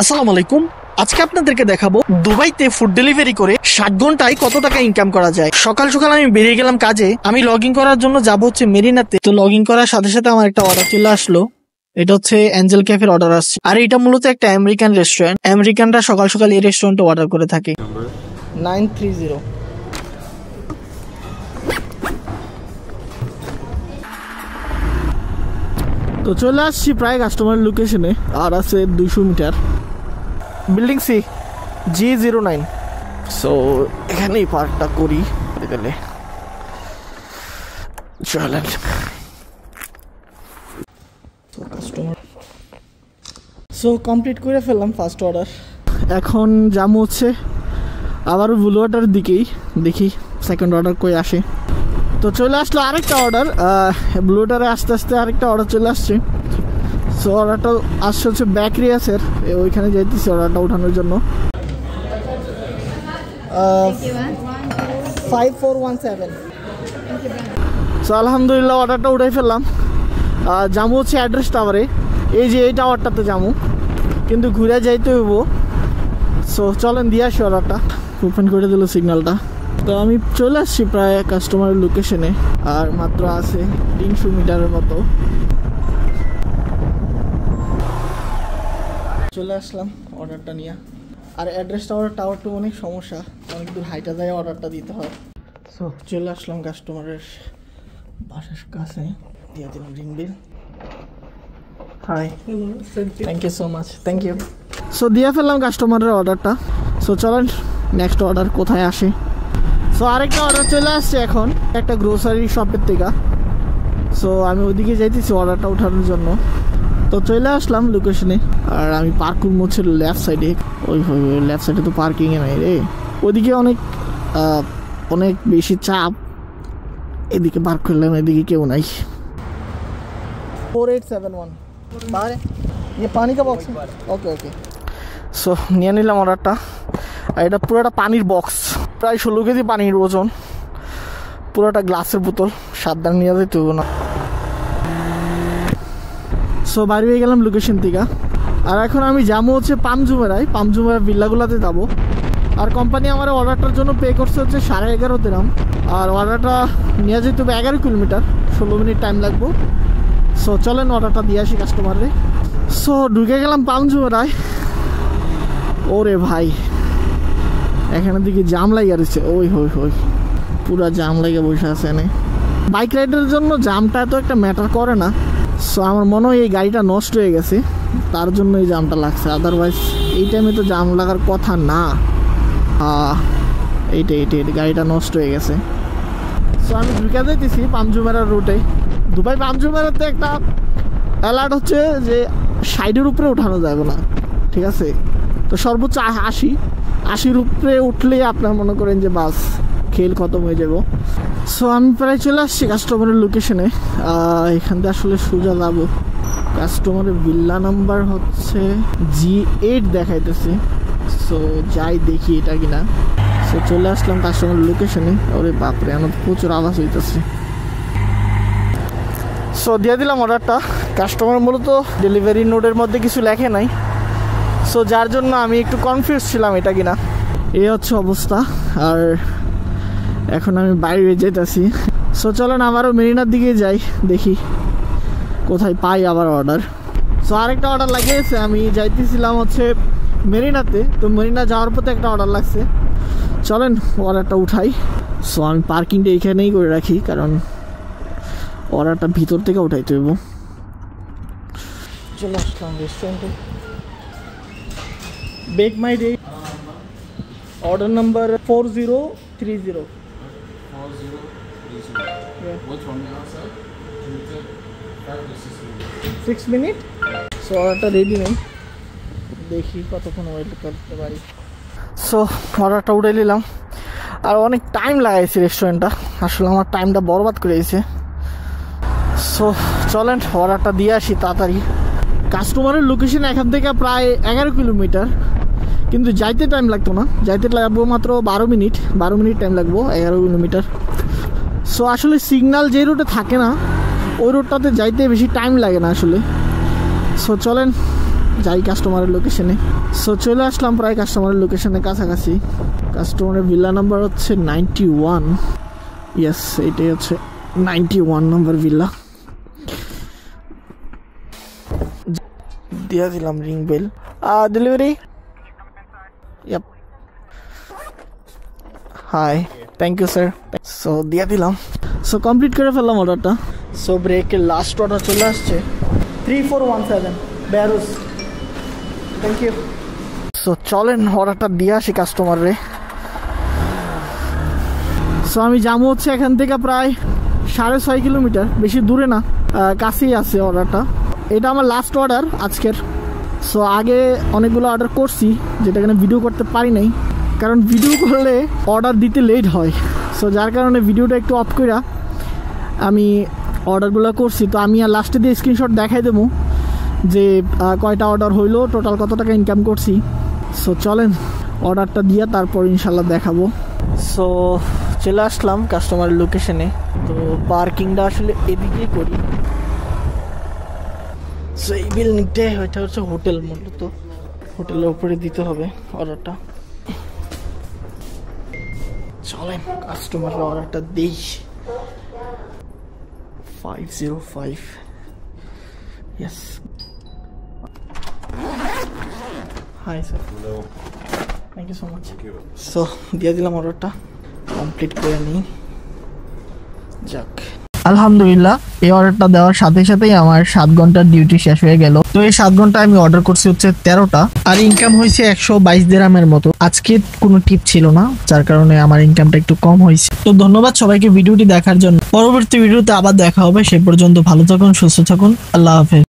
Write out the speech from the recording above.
আসসালামু আলাইকুম। আজকে আপনাদেরকে দেখাবো দুবাইতে ফুড ডেলিভারি করে 60 ঘন্টায় কত টাকা ইনকাম করা যায়। সকাল সকাল আমি বেরিয়ে গেলাম কাজে। আমি লগ ইন করার জন্য যাবো হচ্ছে মেরিনাতে। তো লগ ইন করার সাথে সাথে আমার একটা অর্ডার চলে আসলো। এটা হচ্ছে অ্যাঞ্জেল ক্যাফের অর্ডার আসছে। আর এটা মূলত একটা আমেরিকান রেস্টুরেন্ট। আমেরিকানরা সকাল সকাল এই রেস্টুরেন্টে অর্ডার করে থাকে। 930। তো চলে আসছি প্রায় কাস্টমার লোকেশনে, আর আছে 200 metre. Building C G09। So এখানেই পার্কটা করি। গেলে চলেন। সো কমপ্লিট করে ফেললাম ফার্স্ট অর্ডার। এখন যাবো হচ্ছে আবারও ব্লু ওয়াটার দিকেই, দেখি সেকেন্ড অর্ডার কই আসে। তো চলে আসলো আরেকটা অর্ডার। ব্লু ওয়াটারে আস্তে আস্তে আরেকটা অর্ডার চলে আসছে। সো অর্ডারটা আসছে হচ্ছে ব্যাকরিয়াসের, ওইখানে যাইতেছি অর্ডারটা ওঠানোর জন্য। 5417। সো আলহামদুলিল্লাহ অর্ডারটা উঠাই ফেললাম। জামু হচ্ছে অ্যাড্রেস টাওয়ারে, এই যে এই টাওয়ারটাতে জামু, কিন্তু ঘুরে যাইতে হইব। সো চলেন দিয়ে আসি অর্ডারটা। ওপেন করে দিল সিগন্যালটা। তো আমি চলে আসছি প্রায় কাস্টমারের লোকেশনে, আর মাত্র আছে 300 মিটারের মতো। চলে আসলাম অর্ডারটা নিয়ে। আর অ্যাড্রেসটা টাওয়ারটা অনেক সমস্যা, অনেক দূর হাইটা যায় অর্ডারটা দিতে হয়। সো চলে আসলাম কাস্টমারের বাসার কাছে, দিয়ে দিলাম ring bell. Hi, thank you so much. Thank you. So দিয়ে ফেললাম কাস্টমারের অর্ডারটা। সো চলেন নেক্সট অর্ডার কোথায় আসে। সো আরেকটা অর্ডার চলে আসছে এখন একটা গ্রোসারি শপের থেকে। সো আমি ওইদিকে যাইতেছি অর্ডারটা ওঠানোর জন্য। তো চলে আসলাম লোকেশনে, আর আমি পার্ক করবো হচ্ছে লেফট সাইডে। ওই লেফট সাইডে তো পার্কিংয়ে নাই রে, ওইদিকে অনেক বেশি চাপ। এদিকে পার্ক করলাম, এদিকে কেউ নাই। 4871 পানি কা বক্স। ওকে ওকে। সো নিয়ে নিলাম অর্ডারটা। আর এটা পুরোটা পানির বক্স, প্রায় 16 কেজি পানির ওজন, পুরোটা গ্লাসের বোতল। সাবধান নিয়ে যেতে হবে না। সো বাইরে হয়ে গেলাম লোকেশন থেকে। আর এখন আমি যাবো হচ্ছে পামজুমেরায়, পামজুমেরা ভিল্লাগুলোতে যাবো। আর কোম্পানি আমার অর্ডারটার জন্য পে করছে হচ্ছে 11.5 দিরাম। আর অর্ডারটা নিয়ে যেতে হবে 11 কিলোমিটার, 16 মিনিট টাইম লাগবো। সো চলেন অর্ডারটা দিয়ে আসি কাস্টমারে। সো ঢুকে গেলাম পামজুমেরায়। ওরে ভাই, এখানে দিকে জাম লাগিয়ে রয়েছে। ওই পুরা জাম লাগিয়ে বসে আছে এনে। বাইক রাইডের জন্য জামটা তো একটা ম্যাটার করে না। সো আমার মনে হয় এই গাড়িটা নষ্ট হয়ে গেছে, তার জন্য এই জামটা লাগছে। আদারওয়াইজ এই টাইমে তো জাম লাগার কথা না। এইটা গাড়িটা নষ্ট হয়ে গেছে। সো আমি ঢুকে যাইতেছি পামজুমেরার রুটে। দুবাই পামজুমেরাতে একটা অ্যালার্ট হচ্ছে যে সাইডের উপরে উঠানো যাবে না, ঠিক আছে? তো সর্বোচ্চ 80-80-র উপরে উঠলে আপনার মনে করেন যে বাস খেল খতম হয়ে যাব। সো আমি প্রায় চলে আসছি কাস্টমারের লোকেশনে। এখান থেকে আসলে সোজা যাবো। কাস্টমারের ভিল্লা নাম্বার হচ্ছে G8 দেখাইতেছে। সো যাই দেখি এটা কিনা। সো চলে আসলাম কাস্টমারের লোকেশনে। ওরে বাপরে, আমার প্রচুর আওয়াজ হইতেছে। সো দিয়ে দিলাম অর্ডারটা। কাস্টমার মূলত ডেলিভারি নোটের মধ্যে কিছু লেখে নাই, সো যার জন্য আমি একটু কনফিউজ ছিলাম এটা কিনা। এই হচ্ছে অবস্থা। আর এখন আমি বাইরে যেতেছি। সো চলেন আবারও মেরিনার দিকে যাই, দেখি কোথায় পাই আবার অর্ডার। সো আরেকটা অর্ডার লাগিয়েছে। আমি যাইতেছিলাম হচ্ছে মেরিনাতে, তো মেরিনা যাওয়ার পথে একটা অর্ডার লাগছে। চলেন অর্ডারটা উঠাই। সো আমি পার্কিংটা এখানেই করে রাখি, কারণ অর্ডারটা ভিতর থেকে উঠাইতে হইব। চলে আসলাম রেস্টুরেন্টে। বেক মাই day, order number 4030. 4030. Yeah. What's wrong now, sir? 6 minutes. So অর্ডারটা রেডি নেই, দেখি কতক্ষণ ওয়েট করতে পারি। সো অর্ডারটা উঠে নিলাম। আর অনেক টাইম লাগাইছে রেস্টুরেন্টটা, আসলে আমার টাইমটা বরবাদ করে দিয়েছে। সো চলেন অর্ডারটা দিয়ে আসি তাড়াতাড়ি। কাস্টমারের লোকেশন এখান থেকে প্রায় 11 কিলোমিটার, কিন্তু যাইতে টাইম লাগতো না, যাইতে লাগবো মাত্র 12 মিনিট টাইম লাগবো 11 কিলোমিটার। সো আসলে সিগন্যাল যে রুটে থাকে না, ওই রোডটাতে যাইতে বেশি টাইম লাগে না আসলে। সো চলেন যাই কাস্টমারের লোকেশনে। সো চলে আসলাম প্রায় কাস্টমারের লোকেশনের কাছাকাছি। কাস্টমারের ভিলা নাম্বার হচ্ছে 91। ইয়েস, এটাই হচ্ছে 91 নম্বর ভিলা। দিয়ে দিলাম ring bell. Delivery. Yep, hi, thank you sir. So দিয়ে দিলাম। সো কমপ্লিট করে ফেললাম অর্ডারটা। সো ব্রেকের লাস্ট অর্ডার চলে আসছে 3417 ব্যারোস। Thank you. সো চলেন অর্ডারটা দিয়ে আসি কাস্টমারে। সো আমি যাবো হচ্ছে এখান থেকে প্রায় 6.5 কিলোমিটার, বেশি দূরে না, কাছেই আছে অর্ডারটা। এটা আমার লাস্ট অর্ডার আজকের। সো আগে অনেকগুলো অর্ডার করছি যেটা এখানে ভিডিও করতে পারি নাই, কারণ ভিডিও করলে অর্ডার দিতে লেট হয়। সো যার কারণে ভিডিওটা একটু অফ করে আমি অর্ডারগুলো করছি। তো আমি আর লাস্টে দিয়ে স্ক্রিনশট দেখাই দেবো যে কয়টা অর্ডার হইলো, টোটাল কত টাকা ইনকাম করছি। সো চলেন অর্ডারটা দিয়ে তারপর ইনশাল্লাহ দেখাবো। সো চলে আসলাম কাস্টমারের লোকেশনে। তো পার্কিংটা আসলে এদিকেই করি। সো এই বিল্ডিংটাই ওইটা হচ্ছে হোটেল, মূলত হোটেলের উপরে দিতে হবে অর্ডারটা। চলেন কাস্টমারের অর্ডারটা দিই। 505। Yes, hi sir, thank you so much. So দিয়ে দিলাম অর্ডারটা, কমপ্লিট করে নিই। যাক, আলহামদুলিল্লাহ এই অর্ডারটা দেওয়ার সাথে সাথেই আমার 7 ঘন্টার ডিউটি শেষ হয়ে গেল। তো এই 7 ঘন্টা আমি অর্ডার করছি হচ্ছে 13টা, আর ইনকাম হয়েছে 122 দিরহামের মতো। আজকে কোনো টিপ ছিল না, যার কারণে আমার ইনকামটা একটু কম হয়েছে। তো ধন্যবাদ সবাইকে ভিডিওটি দেখার জন্য। পরবর্তী ভিডিওতে আবার দেখা হবে, সে পর্যন্ত ভালো থাকুন, সুস্থ থাকুন, আল্লাহ হাফেজ।